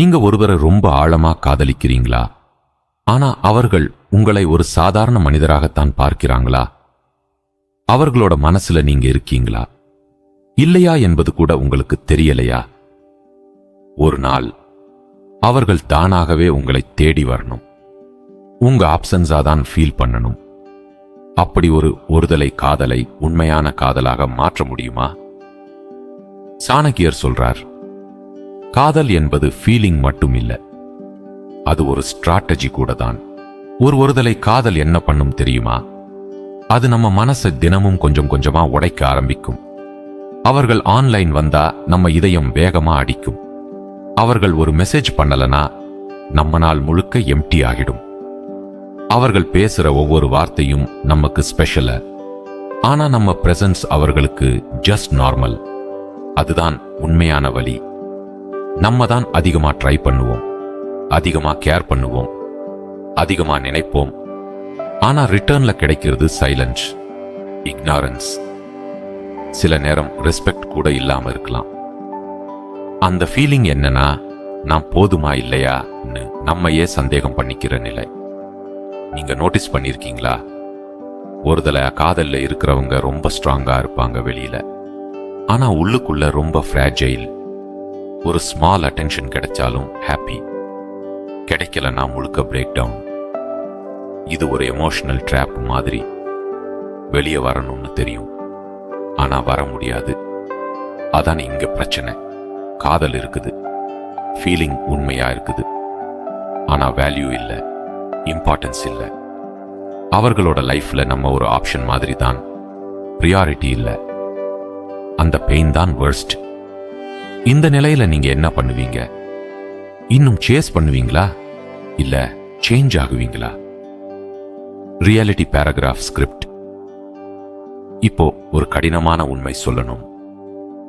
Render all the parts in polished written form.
நீங்க ஒருவரை ரொம்ப ஆழமா காதலிக்கிறீங்களா? ஆனா அவர்கள் உங்களை ஒரு சாதாரண மனிதராகத்தான் பார்க்கிறாங்களா? அவர்களோட மனசுல நீங்க இருக்கீங்களா இல்லையா என்பது கூட உங்களுக்கு தெரியலையா? ஒரு நாள் அவர்கள் தானாகவே உங்களை தேடி வரணும். உங்க ஆப்சன்ஸா தான் ஃபீல் பண்ணணும். அப்படி ஒரு ஒருதலை காதலை உண்மையான காதலாக மாற்ற முடியுமா? சாணக்கியர் சொல்றார், காதல் என்பது ஃபீலிங் மட்டும் இல்ல, அது ஒரு ஸ்ட்ராட்டஜி கூட தான். ஒருதலை காதல் என்ன பண்ணும் தெரியுமா? அது நம்ம மனசை தினமும் கொஞ்சம் கொஞ்சமா உடைக்க ஆரம்பிக்கும். அவர்கள் ஆன்லைன் வந்தா நம்ம இதயம் வேகமா அடிக்கும். அவர்கள் ஒரு மெசேஜ் பண்ணலனா நம்ம நாள் முழுக்க எம்டி ஆகிடும். அவர்கள் பேசுற ஒவ்வொரு வார்த்தையும் நமக்கு ஸ்பெஷல, ஆனா நம்ம பிரசன்ஸ் அவர்களுக்கு ஜஸ்ட் நார்மல். அதுதான் உண்மையான வழி. நம்ம தான் அதிகமா ட்ரை பண்ணுவோம், அதிகமா கேர் பண்ணுவோம், அதிகமா நினைப்போம். ஆனா ரிட்டர்ன்ல கிடைக்கிறது சைலன்ஸ், இக்னாரன்ஸ், சில நேரம் ரெஸ்பெக்ட் கூட இல்லாம இருக்கலாம். அந்த ஃபீலிங் என்னன்னா, நான் போதுமா இல்லையான்னு நம்மையே சந்தேகம் பண்ணிக்கிற நிலை. நீங்க நோட்டீஸ் பண்ணிருக்கீங்களா? ஒருதலை காதல்ல இருக்கிறவங்க ரொம்ப ஸ்ட்ராங்கா இருப்பாங்க வெளியில, ஆனா உள்ளுக்குள்ள ரொம்ப ஃப்ராஜைல். ஒரு ஸ்மால் அட்டென்ஷன் கிடைச்சாலும் ஹாப்பி, கிடைக்கலன்னா முழுக்க பிரேக் டவுன். இது ஒரு எமோஷனல் ட்ராப் மாதிரி. வெளியே வரணும்னு தெரியும், ஆனா வர முடியாது. அதான் இங்க பிரச்சனை. காதல் இருக்குது, ஃபீலிங் உண்மையா இருக்குது, ஆனா வேல்யூ இல்ல, இம்பார்ட்டன்ஸ் இல்ல. அவர்களோட லைஃப்ல நம்ம ஒரு ஆப்ஷன் மாதிரி தான், பிரியாரிட்டி இல்ல. அந்த பெயின் தான் வர்ஸ்ட். இந்த நிலையில நீங்க என்ன பண்ணுவீங்க? இன்னும் சேஸ் பண்ணுவீங்களா இல்ல சேஞ்ச் ஆகுவீங்களா? Reality paragraph script. இப்போ ஒரு கடினமான உண்மை சொல்லணும்.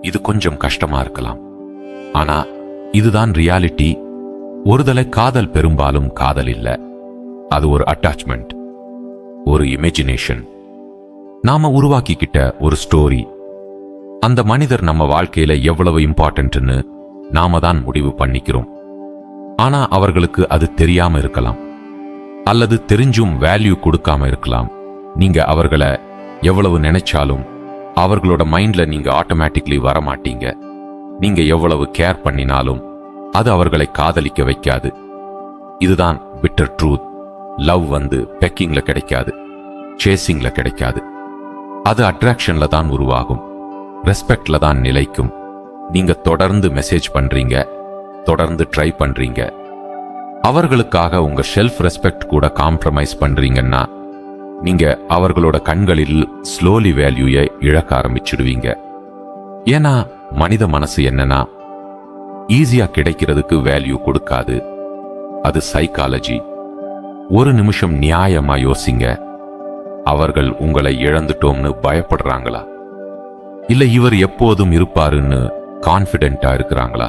இது கொஞ்சம் கஷ்டமா இருக்கலாம், ஆனா இதுதான் ரியாலிட்டி. ஒருதலை காதல் பெரும்பாலும் காதல் இல்ல, அது ஒரு அட்டாச்மெண்ட், ஒரு இமேஜினேஷன். நாம உருவாக்கிக்கிட்ட ஒரு ஸ்டோரி. அந்த மனிதர் நம்ம வாழ்க்கையில எவ்வளவு இம்பார்ட்டன்ட்னு நாம தான் முடிவு பண்ணிக்கிறோம். ஆனா அவர்களுக்கு அது தெரியாம இருக்கலாம், அல்லது தெரிஞ்சும் வேல்யூ கொடுக்காம இருக்கலாம். நீங்க அவர்களை எவ்வளவு நினைச்சாலும் அவர்களோட மைண்ட்ல நீங்க ஆட்டோமேட்டிக்லி வரமாட்டீங்க. நீங்க எவ்வளவு கேர் பண்ணினாலும் அது அவர்களை காதலிக்க வைக்காது. இதுதான் பிட்டர் ட்ரூத். லவ் பெக்கிங்ல கிடைக்காது, சேசிங்ல கிடைக்காது. அது அட்ராக்ஷன்ல தான் உருவாகும், ரெஸ்பெக்ட்ல தான் நிலைக்கும். நீங்க தொடர்ந்து மெசேஜ் பண்றீங்க, தொடர்ந்து ட்ரை பண்றீங்க, அவர்களுக்காக உங்க செல்ஃப் ரெஸ்பெக்ட் கூட காம்ப்ரமைஸ் பண்றீங்கன்னா நீங்க அவர்களோட கண்களில் ஸ்லோலி வேல்யூயை இழக்க ஆரம்பிச்சிடுவீங்க. ஏன்னா மனித மனசு என்னன்னா, ஈஸியா கிடைக்கிறதுக்கு வேல்யூ கொடுக்காது. அது சைக்காலஜி. ஒரு நிமிஷம் நியாயமா யோசிங்க. அவர்கள் உங்களை இழந்துட்டோம்னு பயப்படுறாங்களா, இல்ல இவர் எப்போதும் இருப்பாருன்னு கான்பிடென்டா இருக்கிறாங்களா?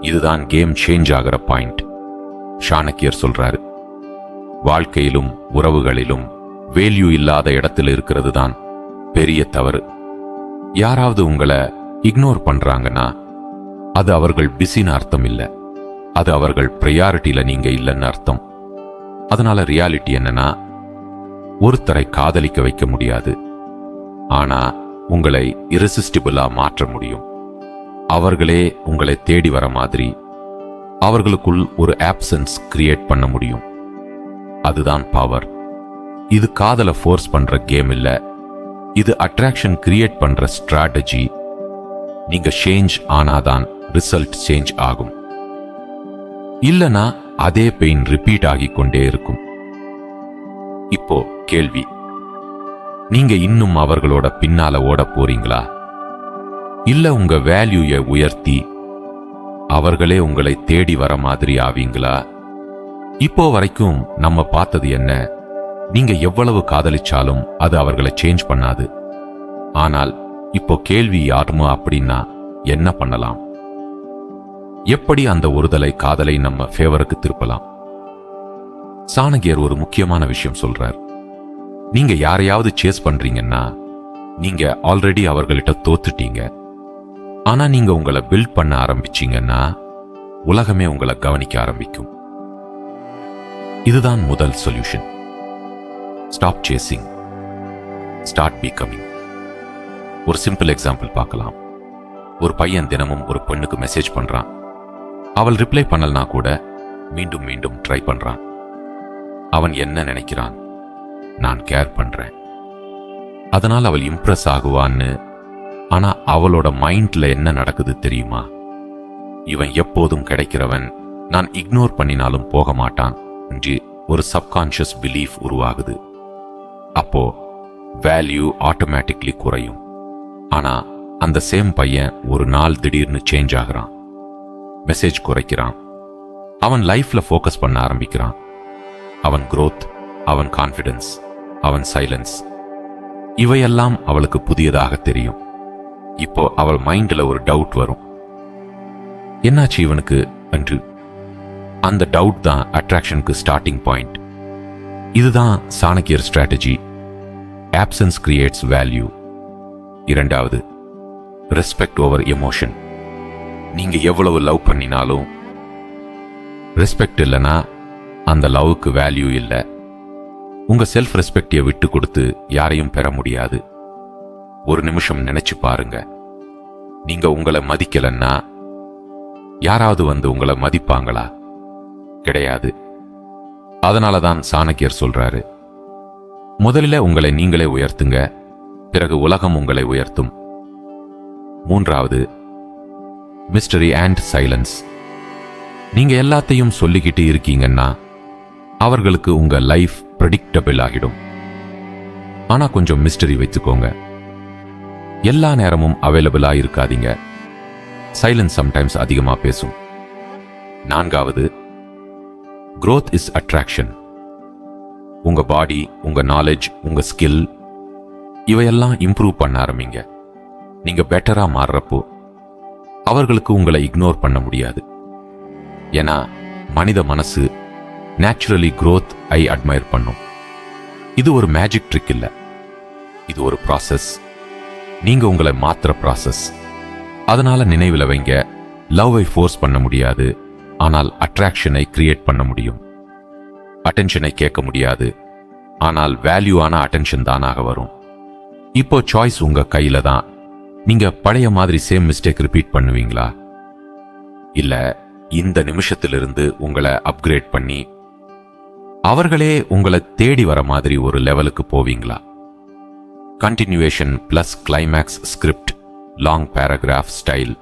இதுதான் கேம் சேஞ்ச் ஆகிற பாயிண்ட். சாணக்கியர் சொல்றாரு, வாழ்க்கையிலும் உறவுகளிலும் வேல்யூ இல்லாத இடத்துல இருக்கிறது தான் பெரிய தவறு. யாராவது உங்களை இக்னோர் பண்றாங்கன்னா அது அவர்கள் பிஸின்னு அர்த்தம் இல்ல, அது அவர்கள் பிரையாரிட்டியில நீங்க இல்லைன்னு அர்த்தம். அதனால ரியாலிட்டி என்னன்னா, ஒருத்தரை காதலிக்க வைக்க முடியாது, ஆனா உங்களை இரெசிஸ்டிபிளா மாற்ற முடியும். அவர்களே உங்களை தேடி வர மாதிரி அவர்களுக்குள் ஒரு ஆப்சன்ஸ் கிரியேட் பண்ண முடியும். அதுதான் பவர். இது காதலை ஃபோர்ஸ் பண்ற கேம் இல்ல, இது அட்ராக்ஷன் கிரியேட் பண்ற ஸ்ட்ராட்டஜி. நீங்க சேஞ்ச் ஆனாதான் ரிசல்ட் சேஞ்ச் ஆகும், இல்லனா அதே பெயின் ரிப்பீட் ஆகிக் கொண்டே இருக்கும். இப்போ கேள்வி, நீங்க இன்னும் அவர்களோட பின்னால ஓட போறீங்களா, இல்ல உங்க வேல்யூயை உயர்த்தி அவர்களே உங்களை தேடி வர மாதிரி ஆவீங்களா? இப்போ வரைக்கும் நம்ம பார்த்தது என்ன? நீங்க எவ்வளவு காதலிச்சாலும் அது அவர்களை சேஞ்ச் பண்ணாது. ஆனால் இப்போ கேள்வி யாருமோ அப்படின்னா என்ன பண்ணலாம்? எப்படி அந்த ஒருதலை காதலை நம்ம ஃபேவருக்கு திருப்பலாம்? சாணக்கியர் ஒரு முக்கியமான விஷயம் சொல்றார். நீங்க யாரையாவது சேஸ் பண்றீங்கன்னா நீங்க ஆல்ரெடி அவர்களிட்ட தோத்துட்டீங்க. ஆனா நீங்க உங்களை பில்ட் பண்ண ஆரம்பிச்சீங்கன்னா உலகமே உங்களை கவனிக்க ஆரம்பிக்கும். இதுதான் முதல் solution. Stop chasing, start becoming. ஒரு சிம்பிள் எக்ஸாம்பிள் பார்க்கலாம். ஒரு பையன் தினமும் ஒரு பெண்ணுக்கு மெசேஜ் பண்றான். அவள் ரிப்ளை பண்ணலனா கூட மீண்டும் மீண்டும் ட்ரை பண்றான். அவன் என்ன நினைக்கிறான்? நான் கேர் பண்றேன், அதனால் அவள் இம்ப்ரெஸ் ஆகுவான்னு. ஆனா அவளோட மைண்ட்ல என்ன நடக்குது தெரியுமா? இவன் எப்போதும் கிடைக்கிறவன், நான் இக்னோர் பண்ணினாலும் போக மாட்டான் என்று ஒரு சப்கான்ஷியஸ் பிலீஃப் உருவாகுது. அப்போ வேல்யூ ஆட்டோமேட்டிக்லி குறையும். ஆனா அந்த சேம் பையன் ஒரு நாள் திடீர்னு சேஞ்ச் ஆகுறான். மெசேஜ் குறைக்கிறான். அவன் லைஃப்ல ஃபோக்கஸ் பண்ண ஆரம்பிக்கிறான். அவன் growth, அவன் கான்ஃபிடன்ஸ், அவன் சைலன்ஸ், இவையெல்லாம் அவளுக்கு புதியதாக தெரியும். இப்போ அவள் மைண்ட்ல ஒரு டவுட் வரும். என்னாச்சு இவனுக்கு என்று. அந்த டவுட் தான் அட்ராக்ஷனுக்கு ஸ்டார்டிங் பாயிண்ட். இதுதான் சாணக்கியர் ஸ்ட்ராட்டஜி. Options creates value. இரண்டாவது, ரெஸ்பெக்ட் ஓவர் எமோஷன். நீங்க எவ்வளவு லவ் பண்ணினாலும் ரெஸ்பெக்ட் இல்லைன்னா அந்த லவ்வுக்கு வேல்யூ இல்லை. உங்க செல்ஃப் ரெஸ்பெக்டை விட்டு கொடுத்து யாரையும் பெற முடியாது. ஒரு நிமிஷம் நினைச்சு பாருங்க. நீங்க உங்களை மதிக்கலன்னா யாராவது வந்து உங்களை மதிப்பாங்களா? கிடையாது. அதனாலதான் சாணக்கியர் சொல்றாரு, முதலில் உங்களை நீங்களே உயர்த்துங்க, பிறகு உலகம் உங்களை உயர்த்தும். மூன்றாவது, மிஸ்டரி அண்ட் சைலன்ஸ். நீங்க எல்லாத்தையும் சொல்லிக்கிட்டு இருக்கீங்கன்னா அவர்களுக்கு உங்க லைஃப் ப்ரெடிக்டபிள் ஆகிடும். ஆனா கொஞ்சம் மிஸ்டரி வச்சுக்கோங்க. எல்லா நேரமும் அவைலபிளா இருக்காதீங்க. சைலன்ஸ் சம்டைம்ஸ் அதிகமா பேசும். நான்காவது, growth is attraction. உங்க பாடி, உங்க நாலேஜ், உங்க ஸ்கில் இவையெல்லாம் இம்ப்ரூவ் பண்ண ஆரம்பிங்க. நீங்க பெட்டரா மாறுறப்போ அவர்களுக்கு உங்களை இக்னோர் பண்ண முடியாது. ஏன்னா மனித மனசு நேச்சுரலி growth ஐ அட்மையர் பண்ணும். இது ஒரு மேஜிக் ட்ரிக் இல்ல, இது ஒரு ப்ராசஸ். நீங்க உங்களை மாத்திர ப்ராசஸ். அதனால நினைவில் வைங்க, லவ்வை ஃபோர்ஸ் பண்ண முடியாது, ஆனால் அட்ராக்ஷனை கிரியேட் பண்ண முடியும். அட்டென்ஷனை கேட்க முடியாது, ஆனால் வேல்யூவான அட்டென்ஷன் தானாக வரும். இப்போ சாய்ஸ் உங்க கையில தான். நீங்க பழைய மாதிரி சேம் மிஸ்டேக் ரிப்பீட் பண்ணுவீங்களா? இல்ல இந்த நிமிஷத்திலிருந்து உங்களை அப்கிரேட் பண்ணி அவர்களே உங்களை தேடி வர மாதிரி ஒரு லெவலுக்கு போவீங்களா? Continuation plus climax script, long paragraph style.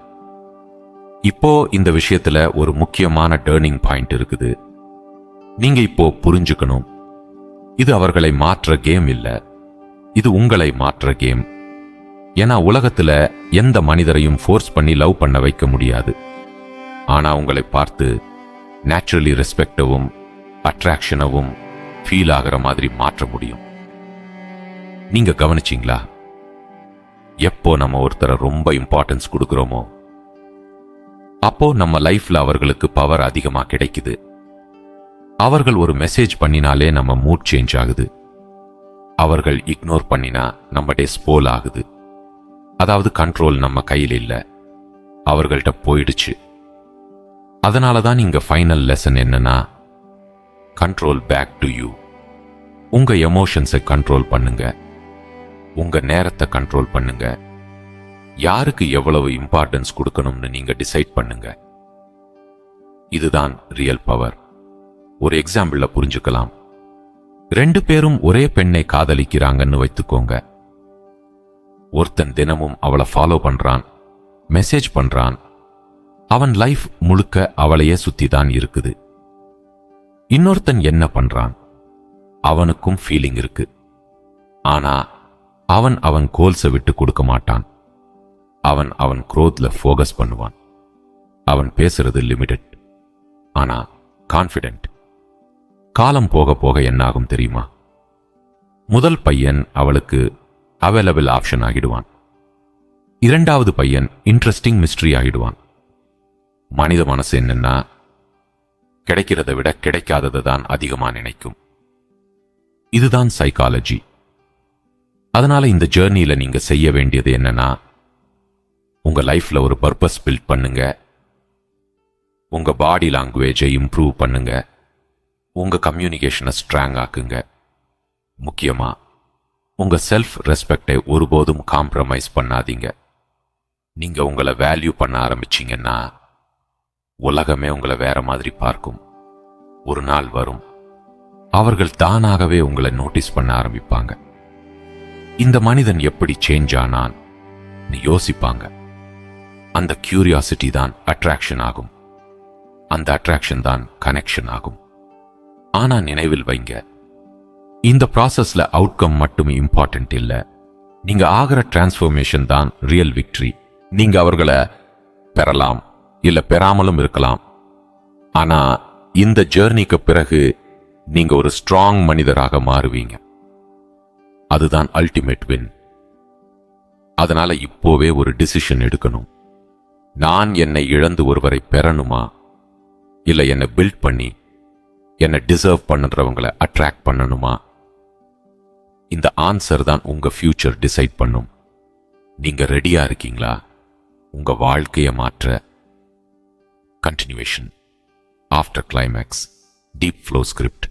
இப்போ இந்த விஷயத்துல ஒரு முக்கியமான டர்னிங் பாயிண்ட் இருக்குது. நீங்க இப்போ புரிஞ்சுக்கணும், இது அவர்களை மாற்ற கேம் இல்ல, இது உங்களை மாற்ற கேம். ஏன்னா உலகத்துல எந்த மனிதரையும் ஃபோர்ஸ் பண்ணி லவ் பண்ண வைக்க முடியாது. ஆனா உங்களை பார்த்து நேச்சுரலி ரெஸ்பெக்டவும் அட்ராக்ஷனவும் ஃபீல் ஆகிற மாதிரி மாற்ற முடியும். நீங்க கவனிச்சிங்களா? எப்போ நம்ம ஒருத்தரை ரொம்ப இம்பார்ட்டன்ஸ் கொடுக்கிறோமோ அப்போ நம்ம லைஃப்ல அவர்களுக்கு பவர் அதிகமா கிடைக்குது. அவர்கள் ஒரு மெசேஜ் பண்ணினாலே நம்ம மூட் சேஞ்ச் ஆகுது. அவர்கள் இக்னோர் பண்ணினா நம்ம டே ஸ்போல் ஆகுது. அதாவது கண்ட்ரோல் நம்ம கையில் இல்ல, அவர்கள்ட்ட போயிடுச்சு. அதனாலதான் இங்க ஃபைனல் லெசன் என்னன்னா, கண்ட்ரோல் பேக் டு யூ. உங்க எமோஷன்ஸை கண்ட்ரோல் பண்ணுங்க, உங்க நேரத்தை கண்ட்ரோல் பண்ணுங்க, யாருக்கு எவ்வளவு இம்பார்ட்டன்ஸ் கொடுக்கணும்னு நீங்க டிசைட் பண்ணுங்க. இதுதான் ரியல் பவர். ஒரு எக்ஸாம்பிள்ல புரிஞ்சுக்கலாம். 2 பேரும் ஒரே பெண்ணை காதலிக்கிறாங்கன்னு வைத்துக்கோங்க. ஒருத்தன் தினமும் அவளை ஃபாலோ பண்றான், மெசேஜ் பண்றான். அவன் லைஃப் முழுக்க அவளையே சுத்திதான் இருக்குது. இன்னொருத்தன் என்ன பண்றான்? அவனுக்கும் ஃபீலிங் இருக்கு, ஆனா அவன் கோல்ஸை விட்டு கொடுக்க மாட்டான். அவன் growthல ஃபோகஸ் பண்ணுவான். அவன் பேசுறது லிமிடெட், ஆனா கான்ஃபிடென்ட். காலம் போக போக என்னாகும் தெரியுமா? முதல் பையன் அவளுக்கு அவைலபிள் ஆப்ஷன் ஆகிடுவான். இரண்டாவது பையன் இன்ட்ரெஸ்டிங் மிஸ்ட்ரி ஆகிடுவான். மனித மனசு என்னன்னா, கிடைக்கிறதை விட கிடைக்காததை தான் அதிகமா நினைக்கும். இதுதான் சைக்காலஜி. அதனால இந்த ஜேர்னியில நீங்க செய்ய வேண்டியது என்னன்னா, உங்க லைஃப்ல ஒரு பர்பஸ் பில்ட் பண்ணுங்க. உங்க பாடி லாங்குவேஜை இம்ப்ரூவ் பண்ணுங்க. உங்க கம்யூனிகேஷனை ஸ்ட்ராங் ஆக்குங்க. முக்கியமா உங்க செல்ஃப் ரெஸ்பெக்டை ஒருபோதும் காம்ப்ரமைஸ் பண்ணாதீங்க. நீங்க உங்களை வேல்யூ பண்ண ஆரம்பிச்சீங்கன்னா உலகமே உங்களை வேற மாதிரி பார்க்கும். ஒரு நாள் வரும், அவர்கள் தானாகவே உங்களை நோட்டீஸ் பண்ண ஆரம்பிப்பாங்க. இந்த மனிதன் எப்படி சேஞ்ச் ஆனான் யோசிப்பாங்க. அந்த கியூரியாசிட்டி தான் அட்ராக்ஷன் ஆகும். அந்த அட்ராக்ஷன் தான் கனெக்ஷன் ஆகும். ஆனா நினைவில் வைங்க, இந்த ப்ராசஸ்ல அவுட்கம் மட்டும் இம்பார்ட்டன்ட் இல்ல. நீங்க ஆகிற டிரான்ஸ்ஃபர்மேஷன் தான் ரியல் விக்டரி. நீங்க அவர்களை பெறலாம், இல்ல பெறாமலும் இருக்கலாம். ஆனா இந்த ஜேர்னிக்கு பிறகு நீங்க ஒரு ஸ்ட்ராங் மனிதராக மாறுவீங்க. அதுதான் அல்டிமேட் வின். அதனால இப்போவே ஒரு டிசிஷன் எடுக்கணும். நான் என்னை இழந்து ஒருவரை பெறணுமா, இல்ல என்னை பில்ட் பண்ணி என்னை டிசர்வ் பண்ணுறவங்களை அட்ராக்ட் பண்ணணுமா? இந்த ஆன்சர் தான் உங்க ஃபியூச்சர் டிசைட் பண்ணும். நீங்க ரெடியா இருக்கீங்களா உங்க வாழ்க்கையை மாற்ற? Continuation after climax deep flow script.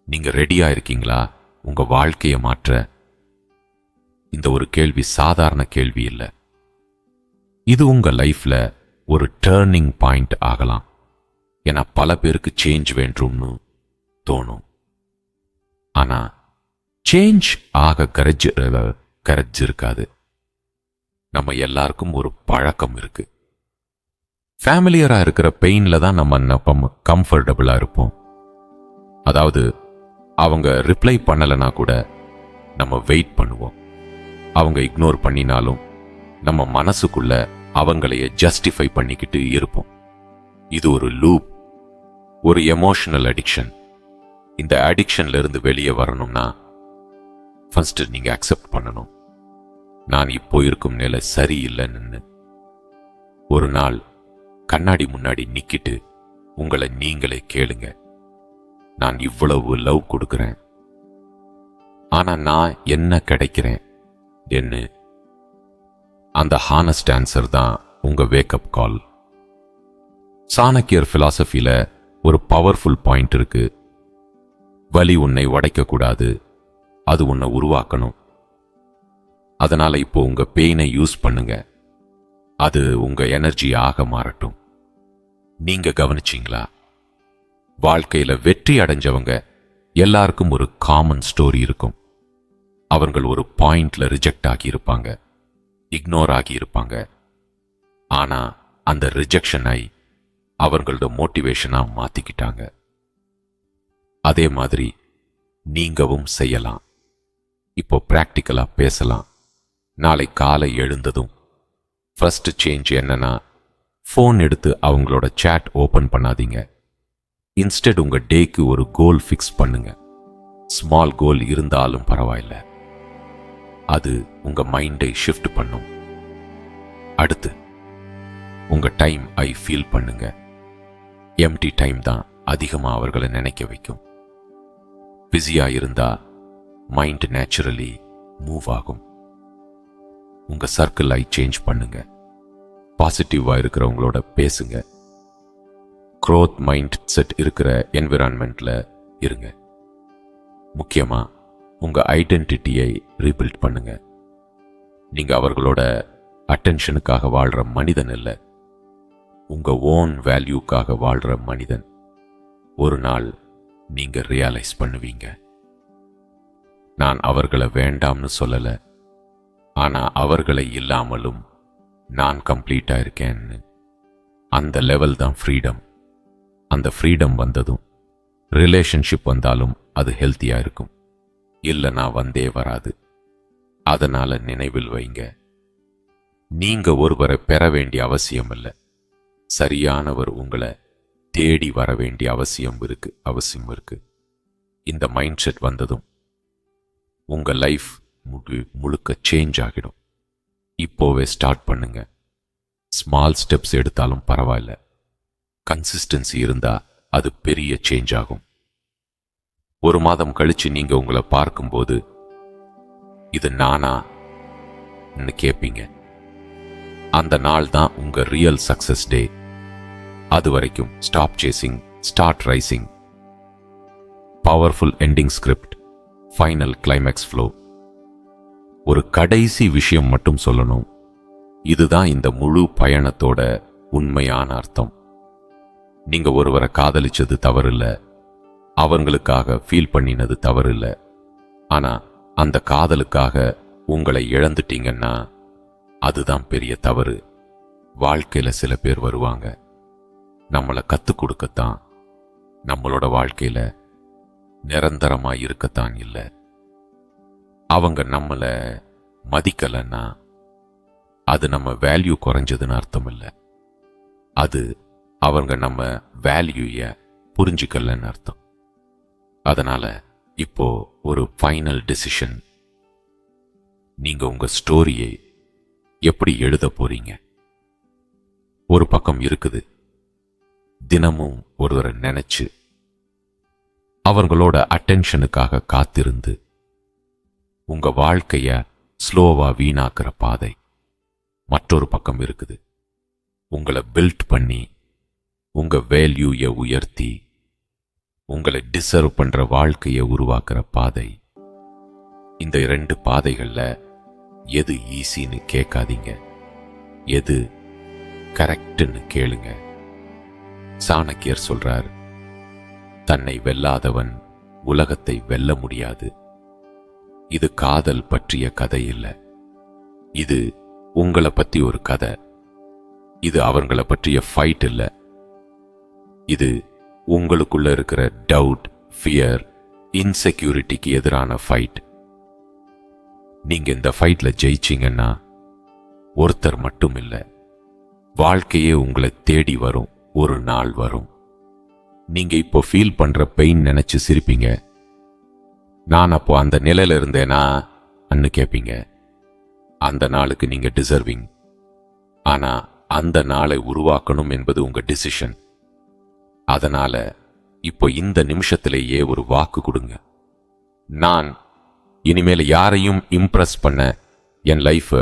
நீங்க ரெடியா இருக்கீங்களா உங்க வாழ்க்கையை மாற்ற? இந்த ஒரு கேள்வி சாதாரண கேள்வி இல்லை. இது உங்க லைஃப்ல ஒரு டேர்னிங் பாயிண்ட் ஆகலாம். ஏன்னா பல பேருக்கு சேஞ்ச் வேண்டும்னு தோணும். ஆனா சேஞ்ச் ஆக கரஜ் இருக்காது. நம்ம எல்லாருக்கும் ஒரு பழக்கம் இருக்கு. ஃபேமிலியரா இருக்கிற பெயின்ல தான் நம்ம கம்ஃபர்டபுளா இருப்போம். அதாவது அவங்க ரிப்ளை பண்ணலைன்னா கூட நம்ம வெயிட் பண்ணுவோம். அவங்க இக்னோர் பண்ணினாலும் நம்ம மனசுக்குள்ள அவங்களைய ஜஸ்டிஃபை பண்ணிக்கிட்டு இருப்போம். இது ஒரு லூப், ஒரு எமோஷனல் அடிக்ஷன். இந்த அடிக்ஷன்ல இருந்து வெளியே வரணும்னா ஃபர்ஸ்ட் நீங்க அக்செப்ட் பண்ணணும், நான் இப்போ இருக்கும் நிலை சரியில்லைன்னு. ஒரு நாள் கண்ணாடி முன்னாடி நிக்கிட்டு உங்களை நீங்களே கேளுங்க, நான் இவ்வளவு லவ் கொடுக்கிறேன், ஆனா நான் என்ன கிடைக்கிறேன் என்ன? அந்த ஹானஸ்ட் ஆன்சர் தான் உங்க வேக்கப் கால். சாணக்கியர் பிலாசபில ஒரு பவர்ஃபுல் பாயிண்ட் இருக்கு. வலி உன்னை உடைக்க கூடாது, அது உன்னை உருவாக்கணும். அதனால இப்போ உங்க பெயினை யூஸ் பண்ணுங்க, அது உங்க எனர்ஜி ஆக மாறட்டும். நீங்க கவனிச்சீங்களா, வாழ்க்கையில வெற்றி அடைஞ்சவங்க எல்லாருக்கும் ஒரு காமன் ஸ்டோரி இருக்கும். அவர்கள் ஒரு பாயிண்ட்ல ரிஜெக்ட் ஆகி இருப்பாங்க, இக்னோர் ஆகி இருப்பாங்க. ஆனா அந்த ரிஜெக்ஷனை அவர்களோட மோட்டிவேஷனா மாத்திக்கிட்டாங்க. அதே மாதிரி நீங்கவும் செய்யலாம். இப்போ பிராக்டிக்கலா பேசலாம். நாளை காலை எழுந்ததும் ஃபர்ஸ்ட் சேஞ்ச் என்னன்னா, ஃபோன் எடுத்து அவங்களோட சாட் ஓபன் பண்ணாதீங்க. இன்ஸ்டெட் உங்க டேக்கு ஒரு கோல் ஃபிக்ஸ் பண்ணுங்க. ஸ்மால் கோல் இருந்தாலும் பரவாயில்ல, அது உங்க மைண்டை ஷிஃப்ட் பண்ணும். அடுத்து உங்க டைம் ஐ ஃபீல் பண்ணுங்க. எம்டி டைம் தான் அதிகமா அவர்களை நினைக்க வைக்கும். பிஸியா இருந்தா மைண்ட் நேச்சுரலி மூவ் ஆகும். உங்க சர்க்கிள் ஐ சேஞ்ச் பண்ணுங்க. பாசிட்டிவா இருக்கிறவங்களோட பேசுங்க. க்ரோத் மைண்ட் செட் இருக்கிற என்விரான்மெண்ட்ல இருங்க. முக்கியமா உங்க ஐடென்டிட்டியை ரீபில்ட் பண்ணுங்க. நீங்க அவர்களோட அட்டென்ஷனுக்காக வாழ்ற மனிதன் இல்லை, உங்க ஓன் வேல்யூக்காக வாழ்ற மனிதன். ஒரு நாள் நீங்க ரியலைஸ் பண்ணுவீங்க, நான் அவர்களை வேண்டாம்னு சொல்லல, ஆனா அவர்களை இல்லாமலும் நான் கம்ப்ளீட்டா இருக்கேன்னு. அந்த லெவல் தான் ஃப்ரீடம். அந்த ஃப்ரீடம் வந்ததும் ரிலேஷன்ஷிப் வந்தாலும் அது ஹெல்த்தியா இருக்கும், இல்லைனா வந்தே வராது. அதனால நினைவில் வைங்க, நீங்க ஒருவரை பெற வேண்டிய அவசியம் இல்லை, சரியானவர் உங்களை தேடி வர வேண்டிய அவசியம் இருக்கு. இந்த மைண்ட் செட் வந்ததும் உங்க லைஃப் முழுக்க சேஞ்ச் ஆகிடும். இப்போவே ஸ்டார்ட் பண்ணுங்க. ஸ்மால் ஸ்டெப்ஸ் எடுத்தாலும் பரவாயில்ல, கன்சிஸ்டன்சி இருந்தா அது பெரிய சேஞ்ச் ஆகும். ஒரு மாதம் கழிச்சு நீங்க உங்களை பார்க்கும்போது இது நானா கேட்பீங்க. அந்த நாள் தான் உங்க ரியல் சக்சஸ் டே. அது வரைக்கும் stop chasing, start rising. Powerful ending script, final climax flow. ஒரு கடைசி விஷயம் மட்டும் சொல்லணும். இதுதான் இந்த முழு பயணத்தோட உண்மையான அர்த்தம். நீங்க ஒருவரை காதலிச்சது தவறில்ல, அவங்களுக்காக ஃபீல் பண்ணினது தவறில்ல. ஆனா அந்த காதலுக்காக உங்களை இழந்துட்டீங்கன்னா அதுதான் பெரிய தவறு. வாழ்க்கையில சில பேர் வருவாங்க, நம்மளை கத்துக் கொடுக்கத்தான், நம்மளோட வாழ்க்கையில நிரந்தரமா இருக்கத்தான் இல்லை. அவங்க நம்மளை மதிக்கலன்னா அது நம்ம வேல்யூ குறைஞ்சதுன்னு அர்த்தம் இல்லை. அது அவங்க நம்ம வேல்யூய புரிஞ்சுக்கலன்னு அர்த்தம். அதனால இப்போ ஒரு ஃபைனல் டிசிஷன். நீங்க உங்க ஸ்டோரியை எப்படி எழுத போறீங்க? ஒரு பக்கம் இருக்குது, தினமும் ஒருவரை நினைச்சு அவங்களோட அட்டென்ஷனுக்காக காத்திருந்து உங்க வாழ்க்கைய ஸ்லோவா வீணாக்குற பாதை. மற்றொரு பக்கம் இருக்குது, உங்களை பில்ட் பண்ணி உங்க வேல்யூய உயர்த்தி உங்களை டிசர்வ் பண்ற வாழ்க்கையை உருவாக்குற பாதை. இந்த 2 பாதைகள்ல எது ஈஸின்னு கேட்காதீங்க, எது கரெக்ட்னு கேளுங்க. சாணக்கியர் சொல்றார், தன்னை வெல்லாதவன் உலகத்தை வெல்ல முடியாது. இது காதல் பற்றிய கதை இல்லை, இது உங்களை பத்தி ஒரு கதை. இது அவங்கள பற்றிய ஃபைட் இல்ல, இது உங்களுக்குள்ள இருக்கிற டவுட், ஃபியர், இன்செக்யூரிட்டிக்கு எதிரான ஃபைட். நீங்க இந்த ஃபைட்ல ஜெயிச்சீங்கன்னா ஒருத்தர் மட்டும் இல்ல, வாழ்க்கையே உங்களை தேடி வரும். ஒரு நாள் வரும், நீங்க இப்போ ஃபீல் பண்ற பெயின் நினைச்சு சிரிப்பீங்க. நான் அப்போ அந்த நிலையில இருந்தேனா அன்னு கேட்பீங்க. அந்த நாளுக்கு நீங்க டிசர்விங். ஆனா அந்த நாளை உருவாக்கணும் என்பது உங்க டிசிஷன். அதனால இப்போ இந்த நிமிஷத்திலேயே ஒரு வாக்கு கொடுங்க. நான் இனிமேல் யாரையும் இம்ப்ரெஸ் பண்ண என் லைஃப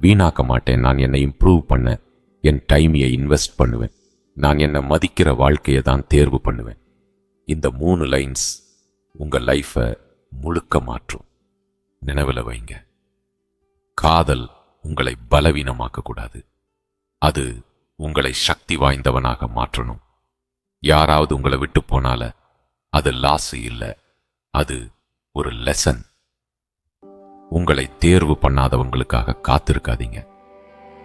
வீணாக்க மாட்டேன். நான் என்னை இம்ப்ரூவ் பண்ண என் டைமையை இன்வெஸ்ட் பண்ணுவேன். நான் என்னை மதிக்கிற வாழ்க்கையை தான் தேர்வு பண்ணுவேன். இந்த 3 லைன்ஸ் உங்க லைஃப முழுக்க மாற்றும். நினைவில் வைங்க, காதல் உங்களை பலவீனமாக்க கூடாது, அது உங்களை சக்தி வாய்ந்தவனாக மாற்றணும். யாராவது உங்களை விட்டு போனால அது லாஸ் இல்லை, அது ஒரு லெசன். உங்களை தேர்வு பண்ணாதவங்களுக்காக காத்திருக்காதீங்க,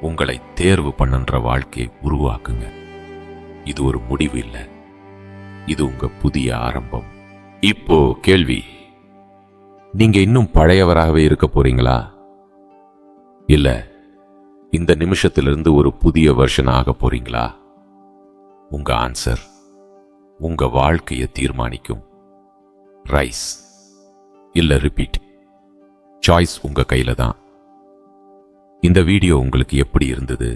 உங்களை தேர்வு பண்ணுன்ற வாழ்க்கையை உருவாக்குங்க. இது ஒரு முடிவு இல்லை, இது உங்க புதிய ஆரம்பம். இப்போ கேள்வி, நீங்க இன்னும் பழையவராகவே இருக்க போறீங்களா? இல்ல இந்த நிமிஷத்திலிருந்து ஒரு புதிய வெர்ஷன் ஆக போறீங்களா? உங்க ஆன்சர் உங்க வாழ்க்கையை தீர்மானிக்கும். ரைஸ் இல்ல ரிப்பீட், சாய்ஸ் உங்க கையில தான். இந்த வீடியோ உங்களுக்கு எப்படி இருந்தது?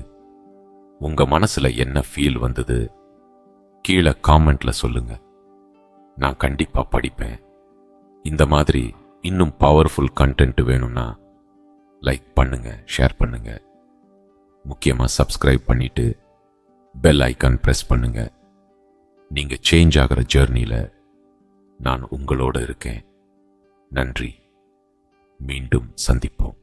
உங்க மனசுல என்ன ஃபீல் வந்தது? கீழே காமெண்ட்ல சொல்லுங்க, நான் கண்டிப்பா படிப்பேன். இந்த மாதிரி இன்னும் பவர்ஃபுல் கண்டென்ட் வேணும்னா லைக் பண்ணுங்க, ஷேர் பண்ணுங்க, முக்கியமா சப்ஸ்கிரைப் பண்ணிட்டு பெல் ஐக்கான் பிரஸ் பண்ணுங்க. நீங்க சேஞ்ச் ஆகிற ஜர்னில நான் உங்களோட இருக்கேன். நன்றி, மீண்டும் சந்திப்போம்.